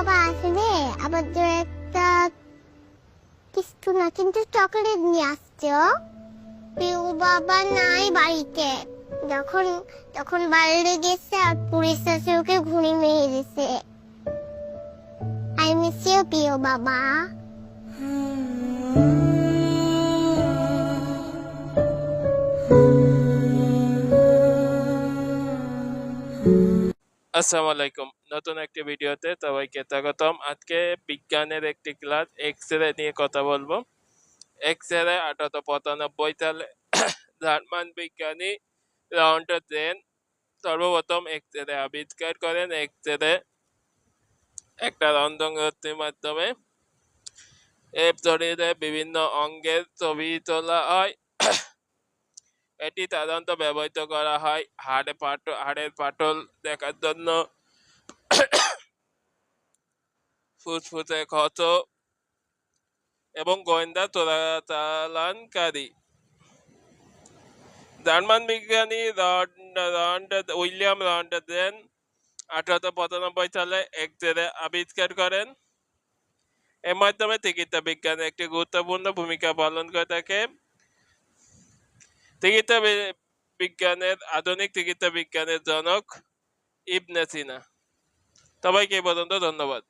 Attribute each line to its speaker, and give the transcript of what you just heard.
Speaker 1: বাবা আসবে আমাদের একটা কিছু না কিন্তু চকলেট নিয়ে আসছে ও। পিউ বাবা নাই বাড়িতে। যখন তখন বাইরে গেছে আর পুলিশ এসে ওকে ঘুড়ি মেরে দিছে। আই মিস ইউ পিউ বাবা।
Speaker 2: আসসালামু আলাইকুম। নতুন একটি ভিডিওতে সবাইকে স্বাগতম। আজকে বিজ্ঞানের একটি ক্লাস এক্স রে নিয়ে কথা বলবো। এক্স রে 1895 সালে জার্মান বিজ্ঞানী রন্টগেন সর্বপ্রথম এক্স রে আবিষ্কার করেন। এক্স রে একটা রন্ধ্রগ্রন্থির মাধ্যমে শরীরের বিভিন্ন অঙ্গের ছবি তোলা হয়। এটি সাধারণত ব্যবহৃত করা হয় হাড়ের ফাটল দেখার জন্য, ফুসফুসে ক্ষত এবং গোয়েন্দা চোরাচালানকারী। জার্মান বিজ্ঞানী উইলিয়াম রন্টগেন 1895 সালে এক্স রে আবিষ্কার করেন। এর মাধ্যমে চিকিৎসা বিজ্ঞানে একটি গুরুত্বপূর্ণ ভূমিকা পালন করে থাকে। আধুনিক চিকিৎসা বিজ্ঞানের জনক ইবনে সিনা। সবাইকে এই পর্যন্ত ধন্যবাদ।